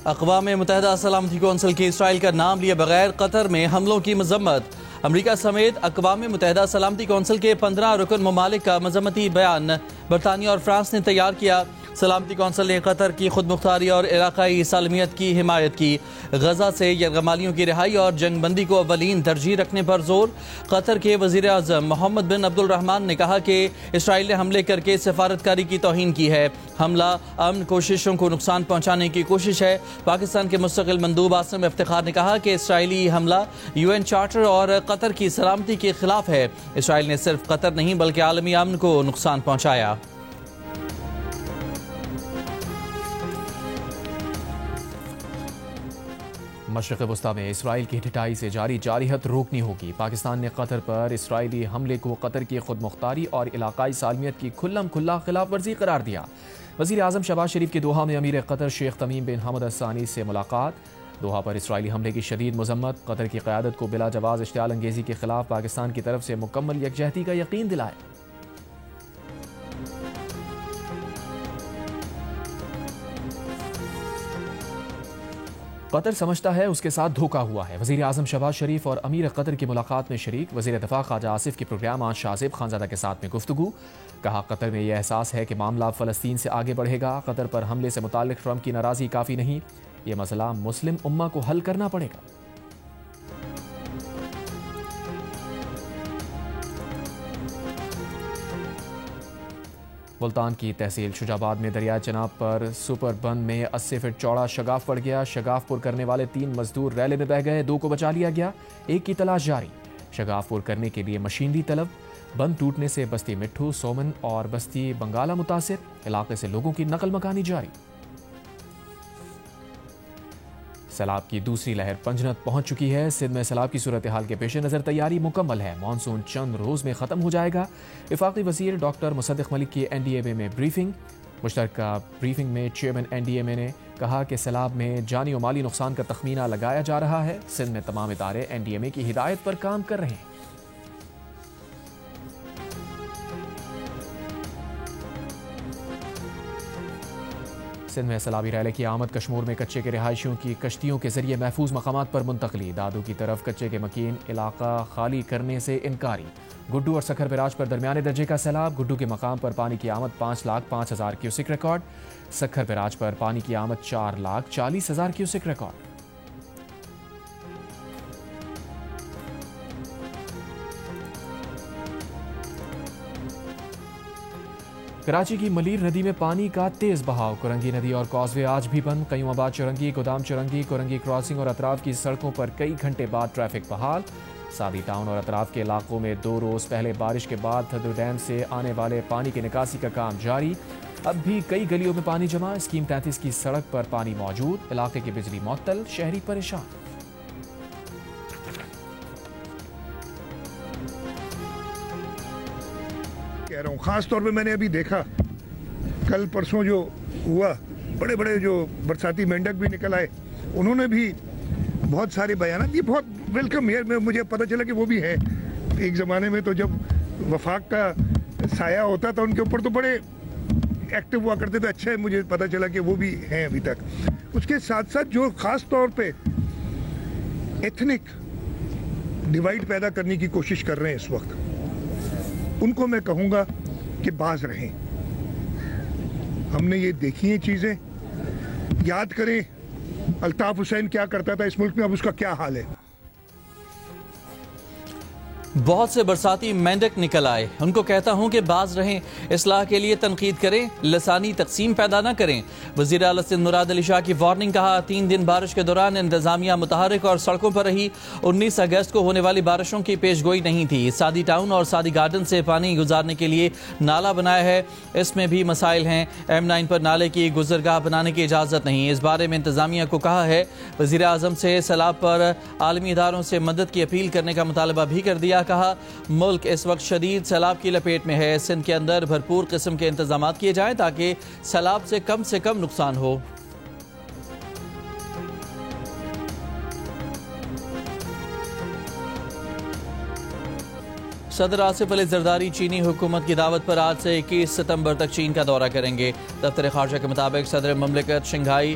اقوام متحدہ سلامتی کونسل کے اسرائیل کا نام لیے بغیر قطر میں حملوں کی مذمت۔ امریکہ سمیت اقوام متحدہ سلامتی کونسل کے 15 رکن ممالک کا مذمتی بیان برطانیہ اور فرانس نے تیار کیا۔ سلامتی کونسل نے قطر کی خود مختاری اور علاقائی سالمیت کی حمایت کی۔ غزہ سے یرغمالیوں کی رہائی اور جنگ بندی کو اولین ترجیح رکھنے پر زور۔ قطر کے وزیر اعظم محمد بن عبد الرحمن نے کہا کہ اسرائیل نے حملے کر کے سفارتکاری کی توہین کی ہے۔ حملہ امن کوششوں کو نقصان پہنچانے کی کوشش ہے۔ پاکستان کے مستقل مندوب عاصم افتخار نے کہا کہ اسرائیلی حملہ UN چارٹر اور قطر کی سلامتی کے خلاف ہے۔ اسرائیل نے صرف قطر نہیں بلکہ عالمی امن کو نقصان پہنچایا۔ مشرق وسطی میں اسرائیل کی ٹھٹائی سے جاری جارحیت روکنی ہوگی۔ پاکستان نے قطر پر اسرائیلی حملے کو قطر کی خود مختاری اور علاقائی سالمیت کی کھلم کھلا خلاف ورزی قرار دیا۔ وزیر اعظم شہباز شریف کی دوحہ میں امیر قطر شیخ تمیم بن حمد الثانی سے ملاقات۔ دوحہ پر اسرائیلی حملے کی شدید مذمت۔ قطر کی قیادت کو بلا جواز اشتعال انگیزی کے خلاف پاکستان کی طرف سے مکمل یکجہتی کا یقین دلائے۔ قطر سمجھتا ہے اس کے ساتھ دھوکہ ہوا ہے۔ وزیر اعظم شہباز شریف اور امیر قطر کی ملاقات میں شریک۔ وزیر دفاع خواجہ آصف کی پروگرام آج شاہ زیب خانزادہ کے ساتھ میں گفتگو۔ کہا قطر میں یہ احساس ہے کہ معاملہ فلسطین سے آگے بڑھے گا۔ قطر پر حملے سے متعلق ٹرمپ کی ناراضی کافی نہیں، یہ مسئلہ مسلم امہ کو حل کرنا پڑے گا۔ ملتان کی تحصیل شجاباد میں دریائے چناب پر سپر بند میں 80 فٹ چوڑا شگاف پڑ گیا۔ شگاف پر کرنے والے 3 مزدور ریلے میں بہہ گئے، 2 کو بچا لیا گیا، 1 کی تلاش جاری۔ شگاف پر کرنے کے لیے مشینری طلب۔ بند ٹوٹنے سے بستی مٹھو، سومن اور بستی بنگالہ متاثر، علاقے سے لوگوں کی نقل مکانی جاری۔ سیلاب کی دوسری لہر پنجنت پہنچ چکی ہے۔ سندھ میں سیلاب کی صورتحال کے پیش نظر تیاری مکمل ہے۔ مانسون چند روز میں ختم ہو جائے گا۔ وفاقی وزیر ڈاکٹر مصدق ملک کی NDMA میں بریفنگ۔ مشترکہ بریفنگ میں چیئرمین NDMA نے کہا کہ سیلاب میں جانی و مالی نقصان کا تخمینہ لگایا جا رہا ہے۔ سندھ میں تمام ادارے NDMA کی ہدایت پر کام کر رہے ہیں۔ سندھ میں سیلابی ریلے کی آمد۔ کشمور میں کچے کے رہائشیوں کی کشتیوں کے ذریعے محفوظ مقامات پر منتقلی۔ دادو کی طرف کچے کے مکین علاقہ خالی کرنے سے انکاری۔ گڈو اور سکھر بیراج پر درمیانے درجے کا سیلاب۔ گڈو کے مقام پر پانی کی آمد 5,05,000 کیوسک ریکارڈ۔ سکھر بیراج پر پانی کی آمد 4,40,000 کیوسک ریکارڈ۔ کراچی کی ملیر ندی میں پانی کا تیز بہاؤ۔ کورنگی ندی اور کازوے آج بھی بند۔ قیوم آباد چورنگی، گودام چورنگی، کورنگی کراسنگ اور اطراف کی سڑکوں پر کئی گھنٹے بعد ٹریفک بحال۔ سادی ٹاؤن اور اطراف کے علاقوں میں 2 روز پہلے بارش کے بعد تھدر ڈیم سے آنے والے پانی کی نکاسی کا کام جاری۔ اب بھی کئی گلیوں میں پانی جمع۔ اسکیم 33 کی سڑک پر پانی موجود، علاقے کی بجلی معطل، شہری پریشان۔ کہہ رہا ہوں خاص طور پہ میں نے ابھی دیکھا کل پرسوں جو ہوا، بڑے بڑے جو برساتی مینڈک بھی نکل آئے، انہوں نے بھی بہت سارے بیانات، یہ بہت ویلکم ہے۔ مجھے پتہ چلا کہ وہ بھی ہے۔ ایک زمانے میں تو جب وفاق کا سایہ ہوتا تھا ان کے اوپر تو بڑے ایکٹیو ہوا کرتے تھے۔ اچھا ہے، مجھے پتہ چلا کہ وہ بھی ہیں ابھی تک۔ اس کے ساتھ ساتھ جو خاص طور پہ ایتھنک ڈیوائیڈ پیدا کرنے کی کوشش کر رہے ہیں اس وقت، ان کو میں کہوں گا کہ باز رہیں۔ ہم نے یہ دیکھی ہیں چیزیں، یاد کریں الطاف حسین کیا کرتا تھا اس ملک میں، اب اس کا کیا حال ہے۔ بہت سے برساتی مینڈک نکل آئے، ان کو کہتا ہوں کہ باز رہیں، اصلاح کے لیے تنقید کریں، لسانی تقسیم پیدا نہ کریں۔ وزیر اعلیٰ سندھ مراد علی شاہ کی وارننگ۔ کہا 3 دن بارش کے دوران انتظامیہ متحرک اور سڑکوں پر رہی۔ 19 اگست کو ہونے والی بارشوں کی پیش گوئی نہیں تھی۔ سادی ٹاؤن اور سادی گارڈن سے پانی گزارنے کے لیے نالا بنایا ہے، اس میں بھی مسائل ہیں۔ M9 پر نالے کی گزرگاہ بنانے کی اجازت نہیں، اس بارے میں انتظامیہ کو کہا ہے۔ وزیر اعظم سے سیلاب پر عالمی اداروں سے مدد کی اپیل کرنے کا مطالبہ بھی کر دیا۔ کہا ملک اس وقت شدید سیلاب کی لپیٹ میں ہے، سندھ کے اندر بھرپور قسم کے انتظامات کیے جائیں تاکہ سیلاب سے کم نقصان ہو۔ صدر آصف علی زرداری چینی حکومت کی دعوت پر آج سے 21 ستمبر تک چین کا دورہ کریں گے۔ دفتر خارجہ کے مطابق صدر مملکت شنگھائی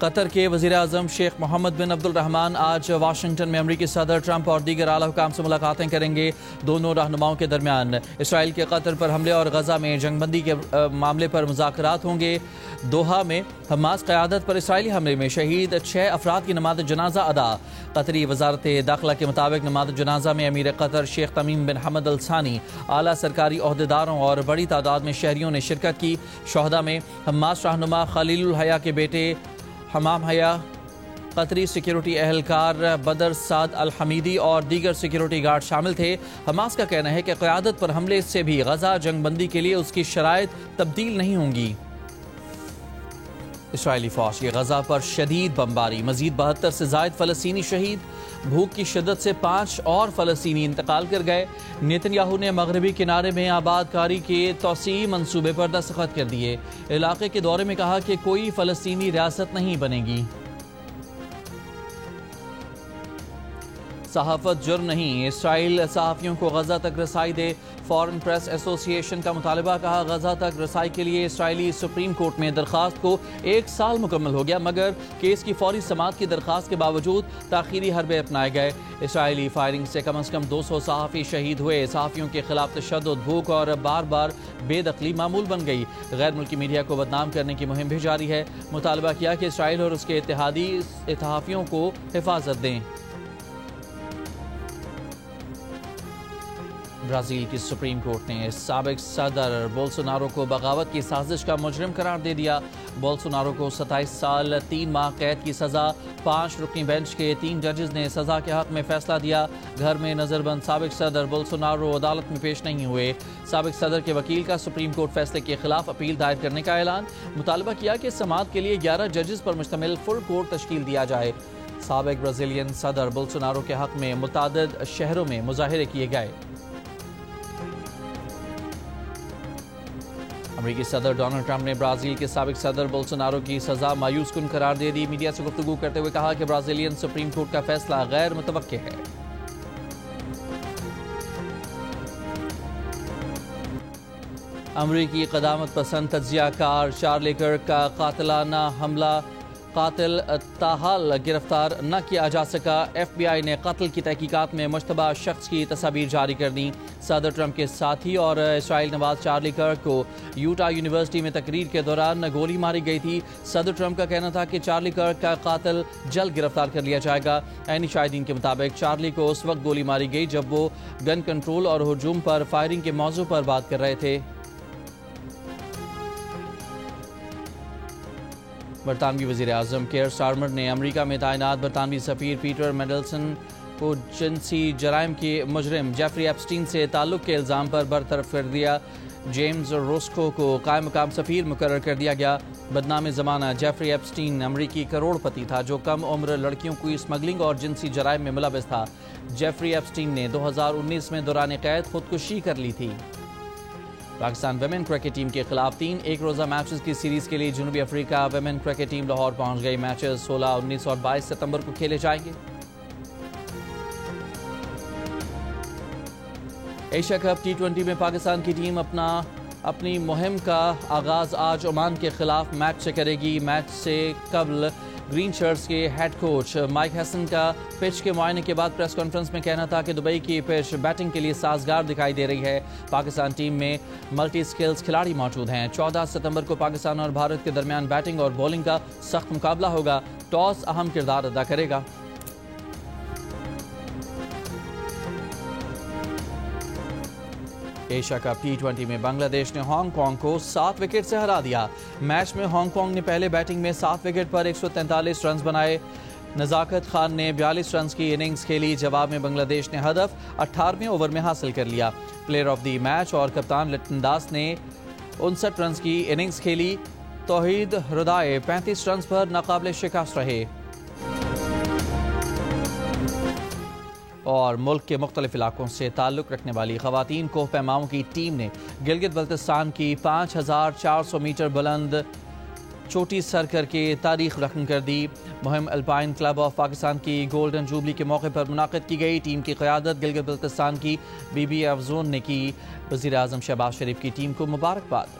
قطر کے وزیر اعظم شیخ محمد بن عبد الرحمن آج واشنگٹن میں امریکی صدر ٹرمپ اور دیگر اعلیٰ حکام سے ملاقاتیں کریں گے۔ دونوں رہنماؤں کے درمیان اسرائیل کے قطر پر حملے اور غزہ میں جنگ بندی کے معاملے پر مذاکرات ہوں گے۔ دوحہ میں حماس قیادت پر اسرائیلی حملے میں شہید 6 افراد کی نماز جنازہ ادا۔ قطری وزارت داخلہ کے مطابق نماز جنازہ میں امیر قطر شیخ تمیم بن حمد ال ثانی، اعلیٰ سرکاری عہدیداروں اور بڑی تعداد میں شہریوں نے شرکت کی۔ شہداء میں حماس رہنما خلیل الحیا کے بیٹے حمام حیا، قطری سیکیورٹی اہلکار بدر سعد الحمیدی اور دیگر سیکیورٹی گارڈ شامل تھے۔ حماس کا کہنا ہے کہ قیادت پر حملے سے بھی غزہ جنگ بندی کے لیے اس کی شرائط تبدیل نہیں ہوں گی۔ اسرائیلی فوج کی غزہ پر شدید بمباری، مزید 72 سے زائد فلسطینی شہید۔ بھوک کی شدت سے 5 اور فلسطینی انتقال کر گئے۔ نیتن یاہو نے مغربی کنارے میں آباد کاری کے توسیعی منصوبے پر دستخط کر دیے۔ علاقے کے دورے میں کہا کہ کوئی فلسطینی ریاست نہیں بنے گی۔ صحافت جرم نہیں، اسرائیل صحافیوں کو غزہ تک رسائی دے۔ فورن پریس ایسوسی ایشن کا مطالبہ، کہا غزہ تک رسائی کے لیے اسرائیلی سپریم کورٹ میں درخواست کو 1 سال مکمل ہو گیا، مگر کیس کی فوری سماعت کی درخواست کے باوجود تاخیری حربے اپنائے گئے۔ اسرائیلی فائرنگ سے کم از کم 200 صحافی شہید ہوئے۔ صحافیوں کے خلاف تشدد، بھوک اور بار بار بے دخلی معمول بن گئی۔ غیر ملکی میڈیا کو بدنام کرنے کی مہم بھی جاری ہے۔ مطالبہ کیا کہ اسرائیل اور اس کے اتحادی صحافیوں کو حفاظت دیں۔ برازیل کی سپریم کورٹ نے سابق صدر بولسونارو کو بغاوت کی سازش کا مجرم قرار دے دیا۔ بولسونارو کو 27 سال 3 ماہ قید کی سزا۔ 5 رکنی بینچ کے 3 ججز نے سزا کے حق میں فیصلہ دیا۔ گھر میں نظر بند سابق صدر بولسونارو عدالت میں پیش نہیں ہوئے۔ سابق صدر کے وکیل کا سپریم کورٹ فیصلے کے خلاف اپیل دائر کرنے کا اعلان۔ مطالبہ کیا کہ سماعت کے لیے 11 ججز پر مشتمل فل کورٹ تشکیل دیا جائے۔ سابق برازیلین صدر بولسونارو کے حق میں متعدد شہروں میں مظاہرے کیے گئے۔ امریکی صدر ڈونلڈ ٹرمپ نے برازیل کے سابق صدر بولسونارو کی سزا مایوس کن قرار دے دی۔ میڈیا سے گفتگو کرتے ہوئے کہا کہ برازیلین سپریم کورٹ کا فیصلہ غیر متوقع ہے۔ امریکی قدامت پسند تجزیہ کار چارلی کرک کا قاتلانہ حملہ قاتل تاحال گرفتار نہ کیا جا سکا۔ ایف بی آئی نے قتل کی تحقیقات میں مشتبہ شخص کی تصاویر جاری کر دیں۔ صدر ٹرمپ کے ساتھی اور اسرائیل نواز چارلی کرک کو یوٹا یونیورسٹی میں تقریر کے دوران گولی ماری گئی تھی۔ صدر ٹرمپ کا کہنا تھا کہ چارلی کرک کا قاتل جلد گرفتار کر لیا جائے گا۔ عینی شاہدین کے مطابق چارلی کو اس وقت گولی ماری گئی جب وہ گن کنٹرول اور ہجوم پر فائرنگ کے موضوع پر بات کر رہے تھے۔ برطانوی وزیر اعظم کیئر سٹارمر نے امریکہ میں تعینات برطانوی سفیر پیٹر مینڈلسن کو جنسی جرائم کے مجرم جیفری ایپسٹین سے تعلق کے الزام پر برطرف کر دیا۔ جیمز روسکو کو قائم مقام سفیر مقرر کر دیا گیا۔ بدنام زمانہ جیفری ایپسٹین امریکی کروڑ پتی تھا جو کم عمر لڑکیوں کی اسمگلنگ اور جنسی جرائم میں ملوث تھا۔ جیفری ایپسٹین نے 2019 میں دوران قید خودکشی کر لی تھی۔ پاکستان ویمن کرکٹ ٹیم کے خلاف 3 ایک روزہ میچز کی سیریز کے لیے جنوبی افریقہ ویمن کرکٹ ٹیم لاہور پہنچ گئی۔ میچز 16، 19 اور 22 ستمبر کو کھیلے جائیں گے۔ ایشیا کپ T20 میں پاکستان کی ٹیم اپنی مہم کا آغاز آج عمان کے خلاف میچ سے کرے گی۔ میچ سے قبل گرین شرٹس کے ہیڈ کوچ مائک ہیسن کا پچ کے معائنے کے بعد پریس کانفرنس میں کہنا تھا کہ دبئی کی پچ بیٹنگ کے لیے سازگار دکھائی دے رہی ہے۔ پاکستان ٹیم میں ملٹی سکلز کھلاڑی موجود ہیں۔ 14 ستمبر کو پاکستان اور بھارت کے درمیان بیٹنگ اور بولنگ کا سخت مقابلہ ہوگا۔ ٹاس اہم کردار ادا کرے گا۔ ایشیا کپ T20 میں بنگلہ دیش نے ہانگ کانگ کو 7 وکٹ سے ہرا دیا۔ میچ میں ہانگ کانگ نے پہلے بیٹنگ میں 7 وکٹ پر 143 رنز بنائے۔ نزاکت خان نے 42 رنز کی اننگز کھیلی۔ جواب میں بنگلہ دیش نے ہدف 18ویں اوور میں حاصل کر لیا۔ پلیئر آف دی میچ اور کپتان لٹن داس نے 59 رنز کی اننگز کھیلی۔ توحید ہردائے 35 رنز پر ناقابل شکست رہے۔ اور ملک کے مختلف علاقوں سے تعلق رکھنے والی خواتین کوہ پیماؤں کی ٹیم نے گلگت بلتستان کی 5400 میٹر بلند چوٹی سر کر کے تاریخ رقم کر دی۔ مہم الپائن کلب آف پاکستان کی گولڈن جوبلی کے موقع پر منعقد کی گئی۔ ٹیم کی قیادت گلگت بلتستان کی بی بی افزون نے کی۔ وزیر اعظم شہباز شریف کی ٹیم کو مبارکباد۔